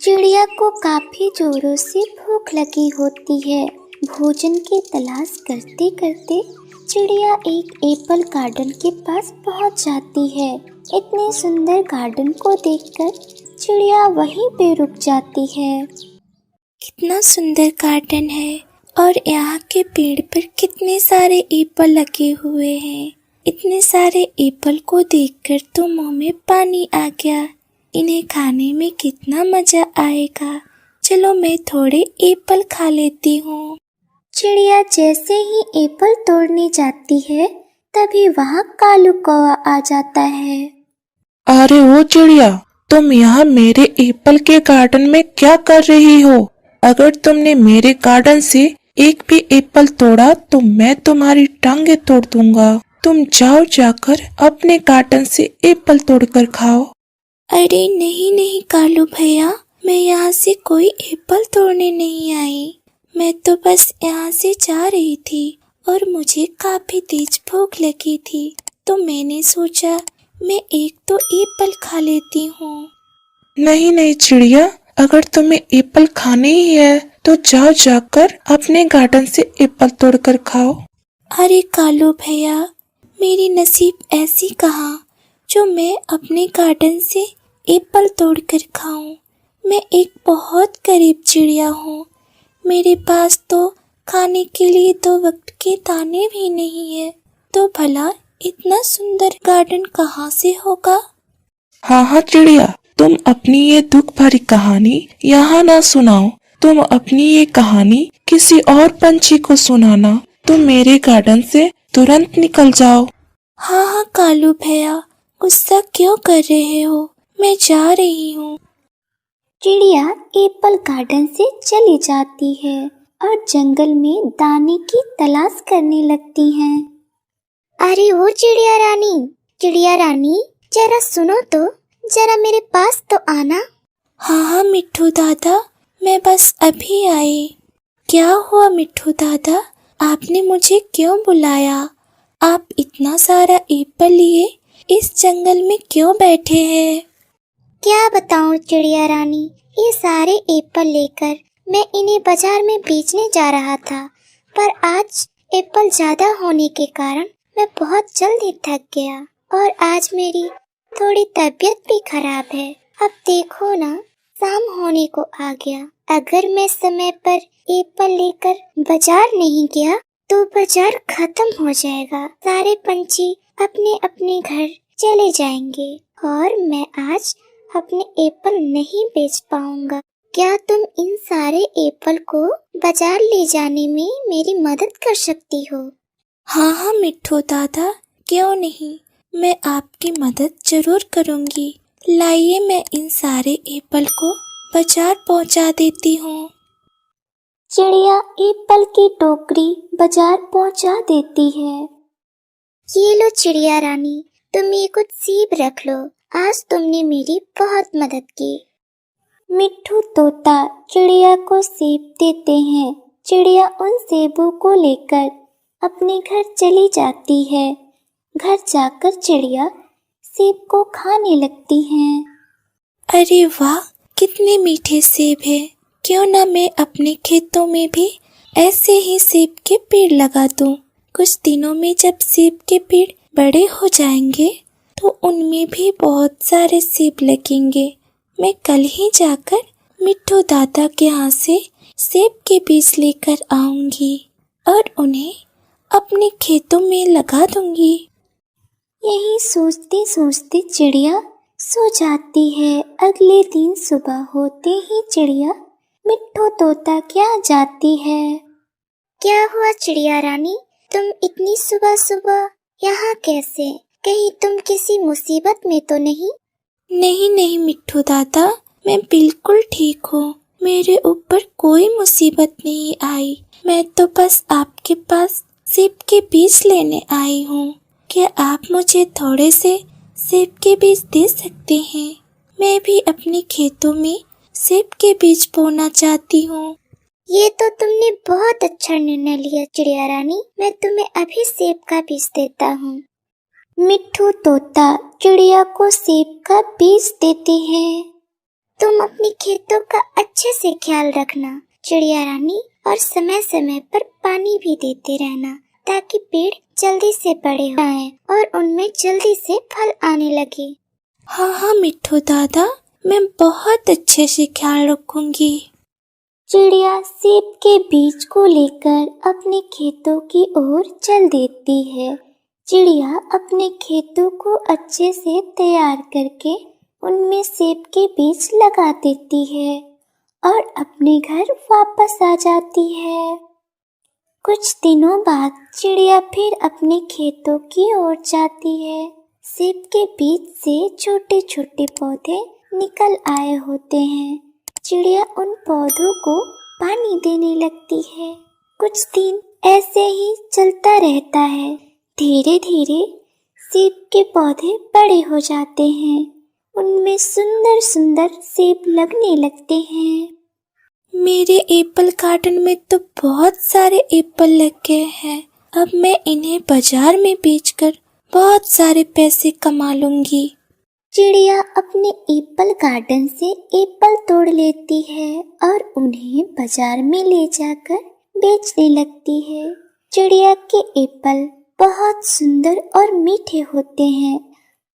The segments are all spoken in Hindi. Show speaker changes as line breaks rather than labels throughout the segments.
चिड़िया को काफी जोरों से भूख लगी होती है। भोजन की तलाश करते करते चिड़िया एक एप्पल गार्डन के पास पहुंच जाती है। इतने सुंदर गार्डन को देखकर चिड़िया वहीं पे रुक जाती है। कितना सुंदर गार्डन है और यहाँ के पेड़ पर कितने सारे एप्पल लगे हुए हैं। इतने सारे एप्पल को देखकर तो मुंह में पानी आ गया। इन्हें खाने में कितना मजा आएगा। चलो मैं थोड़े एप्पल खा लेती हूँ। चिड़िया जैसे ही एप्पल तोड़ने जाती है तभी वहाँ कालू कौवा आ जाता है।
अरे ओ चिड़िया, तुम यहाँ मेरे एप्पल के गार्डन में क्या कर रही हो? अगर तुमने मेरे गार्डन से एक भी एप्पल तोड़ा तो मैं तुम्हारी टांगे तोड़ दूंगा। तुम जाओ, जाकर अपने गार्डन से एप्पल तोड़कर खाओ।
अरे नहीं नहीं कालू भैया, मैं यहाँ से कोई एप्पल तोड़ने नहीं आई। मैं तो बस यहाँ से जा रही थी और मुझे काफी तेज भूख लगी थी, तो मैंने सोचा मैं एक तो एप्पल खा लेती हूँ।
नहीं नहीं चिड़िया, अगर तुम्हें एप्पल खाने ही है तो जाओ, जाकर अपने गार्डन से एप्पल तोड़कर खाओ।
अरे कालू भैया, मेरी नसीब ऐसी कहाँ जो मैं अपने गार्डन से एप्पल तोड़कर खाऊं। मैं एक बहुत गरीब चिड़िया हूँ। मेरे पास तो खाने के लिए 2 वक्त के दाने भी नहीं है, तो भला इतना सुंदर गार्डन कहाँ से होगा?
हाँ हाँ चिड़िया, तुम अपनी ये दुख भरी कहानी यहाँ ना सुनाओ। तुम अपनी ये कहानी किसी और पंछी को सुनाना। तुम मेरे गार्डन से तुरंत निकल जाओ।
हाँ हाँ कालू भैया, गुस्सा क्यों कर रहे हो? मैं जा रही हूँ। चिड़िया एप्पल गार्डन से चली जाती है और जंगल में दाने की तलाश करने लगती है। अरे वो चिड़िया रानी, जरा सुनो तो, जरा मेरे पास तो आना। हाँ हाँ मिट्ठू दादा, मैं बस अभी आई। क्या हुआ मिट्ठू दादा, आपने मुझे क्यों बुलाया? आप इतना सारा एप्पल लिए इस जंगल में क्यों बैठे हैं? क्या बताऊं चिड़िया रानी, ये सारे एप्पल लेकर मैं इन्हें बाजार में बेचने जा रहा था, पर आज एप्पल ज्यादा होने के कारण मैं बहुत जल्दी थक गया और आज मेरी थोड़ी तबीयत भी खराब है। अब देखो ना, शाम होने को आ गया। अगर मैं समय पर एप्पल लेकर बाजार नहीं गया तो बाजार खत्म हो जाएगा। सारे पंछी अपने अपने घर चले जाएंगे और मैं आज अपने एप्पल नहीं बेच पाऊंगा। क्या तुम इन सारे एप्पल को बाजार ले जाने में मेरी मदद कर सकती हो? हाँ हाँ मिट्ठू दादा, क्यों नहीं, मैं आपकी मदद जरूर करूंगी। लाइए मैं इन सारे एप्पल को बाजार पहुंचा देती हूँ। चिड़िया एप्पल की टोकरी बाजार पहुंचा देती है। ये लो चिड़िया रानी, तुम ये कुछ सेब रख लो। आज तुमने मेरी बहुत मदद की। मिट्ठू तोता चिड़िया को सेब देते हैं। चिड़िया उन सेबों को लेकर अपने घर चली जाती है। घर जाकर चिड़िया सेब को खाने लगती है। अरे वाह, कितने मीठे सेब हैं। क्यों ना मैं अपने खेतों में भी ऐसे ही सेब के पेड़ लगा दूं। कुछ दिनों में जब सेब के पेड़ बड़े हो जाएंगे तो उनमें भी बहुत सारे सेब लगेंगे। मैं कल ही जाकर मिट्ठू दादा के यहाँ से सेब के बीज लेकर आऊंगी और उन्हें अपने खेतों में लगा दूंगी। यही सोचते सोचते चिड़िया सो जाती है। अगले दिन सुबह होते ही चिड़िया मिट्ठू तोता के यहाँ जाती है। क्या हुआ चिड़िया रानी, तुम इतनी सुबह सुबह यहाँ कैसे? कहीं तुम किसी मुसीबत में तो नहीं? नहीं नहीं मिट्ठू दादा, मैं बिल्कुल ठीक हूँ। मेरे ऊपर कोई मुसीबत नहीं आई। मैं तो बस आपके पास सेब के बीज लेने आई हूँ। क्या आप मुझे थोड़े से सेब के बीज दे सकते हैं? मैं भी अपने खेतों में सेब के बीज बोना चाहती हूँ। ये तो तुमने बहुत अच्छा निर्णय लिया चिड़िया रानी, मैं तुम्हें अभी सेब का बीज देता हूँ। मिट्ठू तोता चिड़िया को सेब का बीज देते हैं। तुम अपने खेतों का अच्छे से ख्याल रखना चिड़िया रानी, और समय समय पर पानी भी देते रहना ताकि पेड़ जल्दी से बड़े हो जाएं और उनमें जल्दी से फल आने लगे। हाँ हाँ मिट्ठू दादा, मैं बहुत अच्छे से ख्याल रखूंगी। चिड़िया सेब के बीज को लेकर अपने खेतों की ओर चल देती है। चिड़िया अपने खेतों को अच्छे से तैयार करके उनमें सेब के बीज लगा देती है और अपने घर वापस आ जाती है। कुछ दिनों बाद चिड़िया फिर अपने खेतों की ओर जाती है। सेब के बीज से छोटे छोटे पौधे निकल आए होते हैं। चिड़िया उन पौधों को पानी देने लगती है। कुछ दिन ऐसे ही चलता रहता है। धीरे धीरे सेब के पौधे बड़े हो जाते हैं। उनमें सुंदर सुंदर सेब लगने लगते हैं। मेरे एप्पल गार्डन में तो बहुत सारे एप्पल लग गए हैं। अब मैं इन्हें बाजार में बेचकर बहुत सारे पैसे कमा लूंगी। चिड़िया अपने एप्पल गार्डन से एप्पल तोड़ लेती है और उन्हें बाजार में ले जाकर बेचने लगती है। चिड़िया के एप्पल बहुत सुंदर और मीठे होते हैं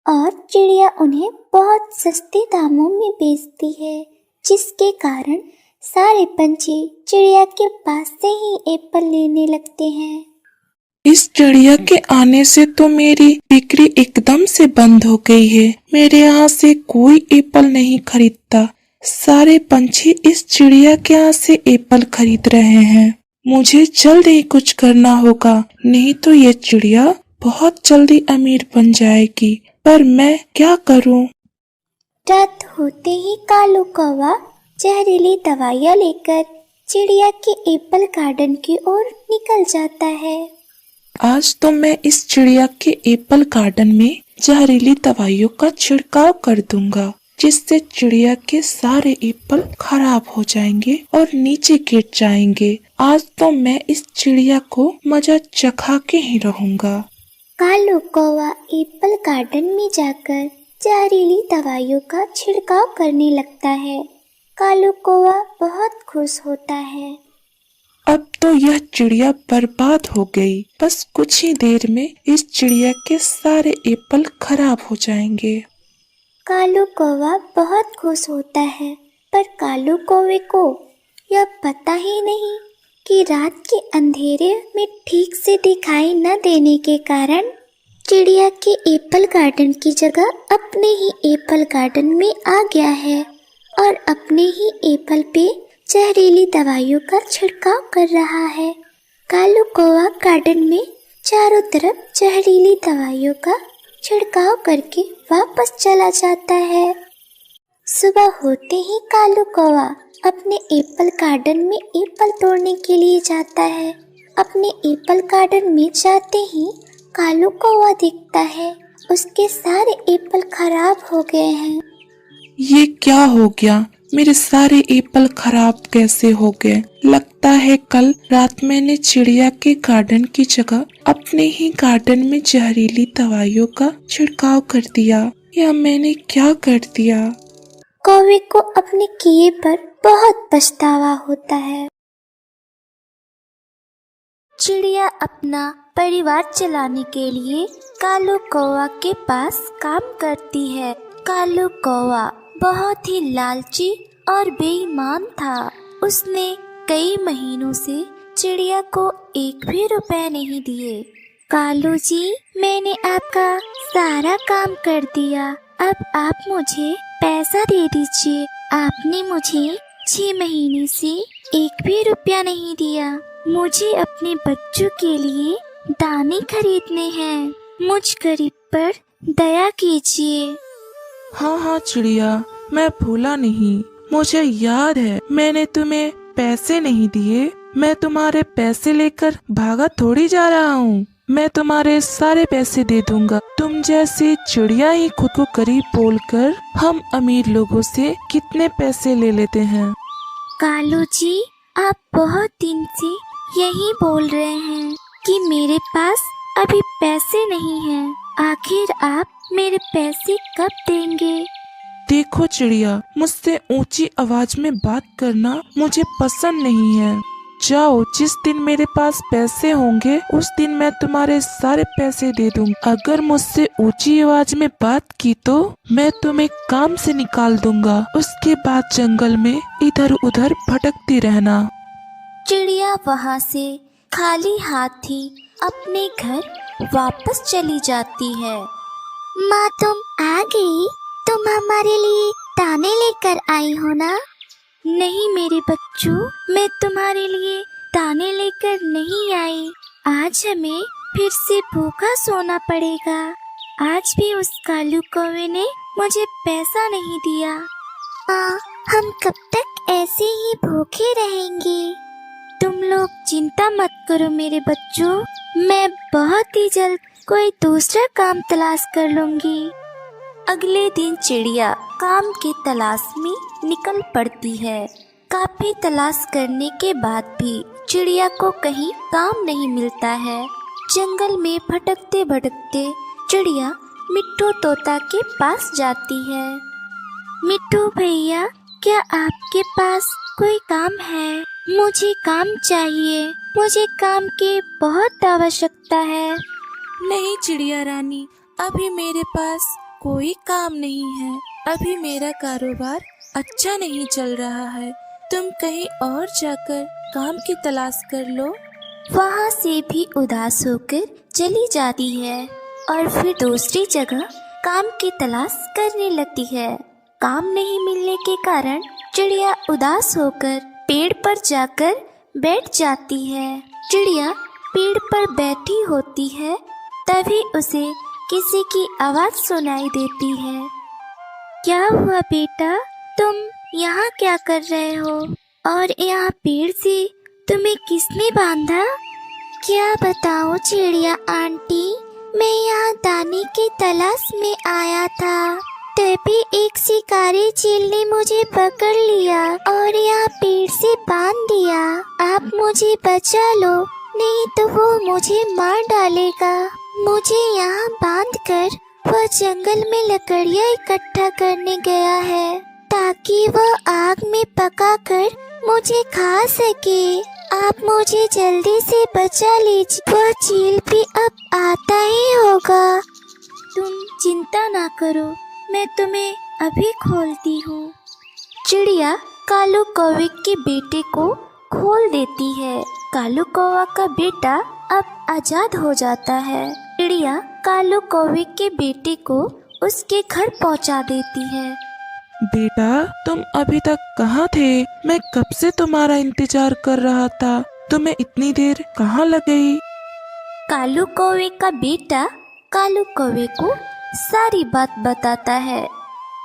और चिड़िया उन्हें बहुत सस्ते दामों में बेचती है, जिसके कारण सारे पंछी चिड़िया के पास से ही एप्पल लेने लगते हैं।
इस चिड़िया के आने से तो मेरी बिक्री एकदम से बंद हो गई है। मेरे यहाँ से कोई एप्पल नहीं खरीदता। सारे पंछी इस चिड़िया के यहाँ से एप्पल खरीद रहे हैं। मुझे जल्द ही कुछ करना होगा, नहीं तो ये चिड़िया बहुत जल्दी अमीर बन जाएगी। पर मैं क्या करूं?
रात होते ही कालू कौवा जहरीली दवाइयाँ लेकर चिड़िया के एप्पल गार्डन की ओर निकल जाता है।
आज तो मैं इस चिड़िया के एप्पल गार्डन में जहरीली दवाइयों का छिड़काव कर दूंगा, जिससे चिड़िया के सारे एप्पल खराब हो जाएंगे और नीचे गिर जाएंगे। आज तो मैं इस चिड़िया को मजा चखा के ही रहूंगा।
कालू कौवा एप्पल गार्डन में जाकर जहरीली दवाइयों का छिड़काव करने लगता है। कालू कौवा बहुत खुश होता है।
अब तो यह चिड़िया बर्बाद हो गई। बस कुछ ही देर में इस चिड़िया के सारे एप्पल खराब हो जाएंगे।
कालू कौवा बहुत खुश होता है, पर कालू कौवे को यह पता ही नहीं कि रात के अंधेरे में ठीक से दिखाई न देने के कारण चिड़िया के एप्पल गार्डन की जगह अपने ही एप्पल गार्डन में आ गया है और अपने ही एप्पल पे जहरीली दवाइयों का छिड़काव कर रहा है। कालू कौवा गार्डन में चारों तरफ जहरीली दवाइयों का छिड़काव करके वापस चला जाता है। सुबह होते ही कालू कौवा अपने एप्पल गार्डन में एप्पल तोड़ने के लिए जाता है। अपने एप्पल गार्डन में जाते ही कालू कौवा दिखता है। उसके सारे एप्पल खराब हो गए हैं।
ये क्या हो गया? मेरे सारे एप्पल खराब कैसे हो गए? लगता है कल रात मैंने चिड़िया के गार्डन की जगह अपने ही गार्डन में जहरीली दवाइयों का छिड़काव कर दिया। या मैंने क्या कर दिया?
कौवे को अपने किए पर बहुत पछतावा होता है। चिड़िया अपना परिवार चलाने के लिए कालू कौवा के पास काम करती है। कालू कौवा बहुत ही लालची और बेईमान था। उसने कई महीनों से चिड़िया को एक भी रुपए नहीं दिए। कालू जी, मैंने आपका सारा काम कर दिया, अब आप मुझे पैसा दे दीजिए। आपने मुझे 6 महीने से एक भी रुपया नहीं दिया। मुझे अपने बच्चों के लिए दाने खरीदने हैं। मुझ गरीब पर दया कीजिए।
हाँ चिड़िया, मैं भूला नहीं। मुझे याद है, मैंने तुम्हें पैसे नहीं दिए। मैं तुम्हारे पैसे लेकर भागा थोड़ी जा रहा हूँ। मैं तुम्हारे सारे पैसे दे दूंगा। तुम जैसी चिड़िया ही खुद को गरीब बोलकर हम अमीर लोगों से कितने पैसे ले लेते हैं।
कालू जी, आप बहुत दिन से यही बोल रहे हैं कि मेरे पास अभी पैसे नहीं हैं। आखिर आप मेरे पैसे कब देंगे?
देखो चिड़िया, मुझसे ऊंची आवाज में बात करना मुझे पसंद नहीं है। जाओ, जिस दिन मेरे पास पैसे होंगे उस दिन मैं तुम्हारे सारे पैसे दे दूंगी। अगर मुझसे ऊंची आवाज में बात की तो मैं तुम्हें काम से निकाल दूंगा। उसके बाद जंगल में इधर उधर भटकती रहना।
चिड़िया वहाँ से खाली हाथ ही अपने घर वापस चली जाती है। माँ तुम आ गई? तुम हमारे लिए दाने लेकर आई हो ना? नहीं मेरे बच्चों, मैं तुम्हारे लिए दाने लेकर नहीं आई। आज हमें फिर से भूखा सोना पड़ेगा। आज भी उस कालू कौवे ने मुझे पैसा नहीं दिया। माँ, हम कब तक ऐसे ही भूखे रहेंगे? तुम लोग चिंता मत करो मेरे बच्चों, मैं बहुत ही जल्द कोई दूसरा काम तलाश कर लूंगी। अगले दिन चिड़िया काम की तलाश में निकल पड़ती है। काफी तलाश करने के बाद भी चिड़िया को कहीं काम नहीं मिलता है। जंगल में भटकते भटकते चिड़िया मिट्ठू तोता के पास जाती है। मिट्ठू भैया, क्या आपके पास कोई काम है? मुझे काम चाहिए, मुझे काम की बहुत आवश्यकता है।
नहीं चिड़िया रानी, अभी मेरे पास कोई काम नहीं है। अभी मेरा कारोबार अच्छा नहीं चल रहा है। तुम कहीं और जाकर काम की तलाश कर लो।
वहाँ से भी उदास होकर चली जाती है और फिर दूसरी जगह काम की तलाश करने लगती है। काम नहीं मिलने के कारण चिड़िया उदास होकर पेड़ पर जाकर बैठ जाती है। चिड़िया पेड़ पर बैठी होती है, तभी उसे किसी की आवाज सुनाई देती है। क्या हुआ बेटा, तुम यहाँ क्या कर रहे हो? और यहाँ पेड़ से तुम्हें किसने बांधा? क्या बताऊँ चिड़िया आंटी, मैं यहाँ दाने की तलाश में आया था, तभी एक शिकारी चील ने मुझे पकड़ लिया और यहाँ पेड़ से बांध दिया। आप मुझे बचा लो, नहीं तो वो मुझे मार डालेगा। मुझे यहाँ बांधकर वह जंगल में लकड़ियाँ इकट्ठा करने गया है ताकि वह आग में पकाकर मुझे खा सके। आप मुझे जल्दी से बचा लीजिए, वह चील भी अब आता ही होगा। तुम चिंता ना करो, मैं तुम्हें अभी खोलती हूँ। चिड़िया कालू कौवे के बेटे को खोल देती है। कालू कौवा का बेटा अब आजाद हो जाता है। चिड़िया कालू कौवे के बेटे को उसके घर पहुंचा देती है।
बेटा, तुम अभी तक कहाँ थे? मैं कब से तुम्हारा इंतजार कर रहा था। तुम्हें इतनी देर कहाँ लग गई?
कालू कौवे का बेटा कालू कौवे को सारी बात बताता है।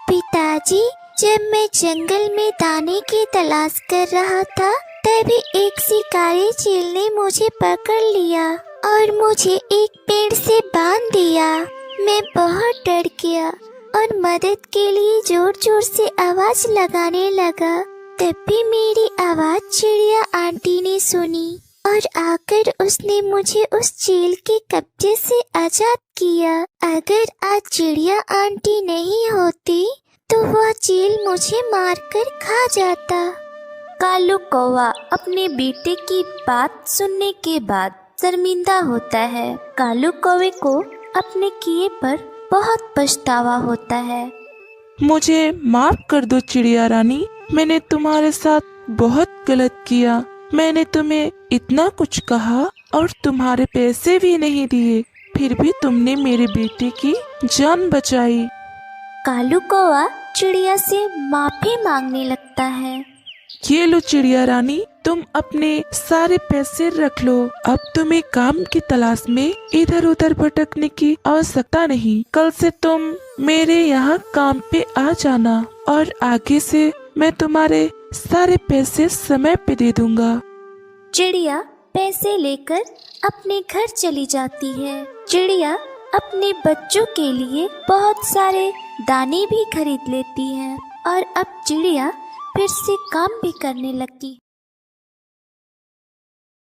पिताजी, जब मैं जंगल में दाने की तलाश कर रहा था, तभी एक शिकारी चील ने मुझे पकड़ लिया और मुझे एक पेड़ से बांध दिया। मैं बहुत डर गया और मदद के लिए जोर जोर से आवाज लगाने लगा। तभी मेरी आवाज चिड़िया आंटी ने सुनी और आकर उसने मुझे उस चील के कब्जे से आजाद किया। अगर आज चिड़िया आंटी नहीं होती तो वह चील मुझे मारकर खा जाता। कालू कौवा अपने बेटे की बात सुनने के बाद शर्मिंदा होता है। कालू कौवे को अपने किए पर बहुत पछतावा होता है।
मुझे माफ कर दो चिड़िया रानी, मैंने तुम्हारे साथ बहुत गलत किया। मैंने तुम्हें इतना कुछ कहा और तुम्हारे पैसे भी नहीं दिए, फिर भी तुमने मेरे बेटे की जान बचाई।
कालू कौवा चिड़िया से माफी मांगने लगता है।
ये लो चिड़िया रानी, तुम अपने सारे पैसे रख लो। अब तुम्हें काम की तलाश में इधर उधर भटकने की आवश्यकता नहीं। कल से तुम मेरे यहाँ काम पे आ जाना और आगे से मैं तुम्हारे सारे पैसे समय पे दे दूंगा।
चिड़िया पैसे लेकर अपने घर चली जाती है। चिड़िया अपने बच्चों के लिए बहुत सारे दाने भी खरीद लेती है और अब चिड़िया फिर से काम भी करने लगती।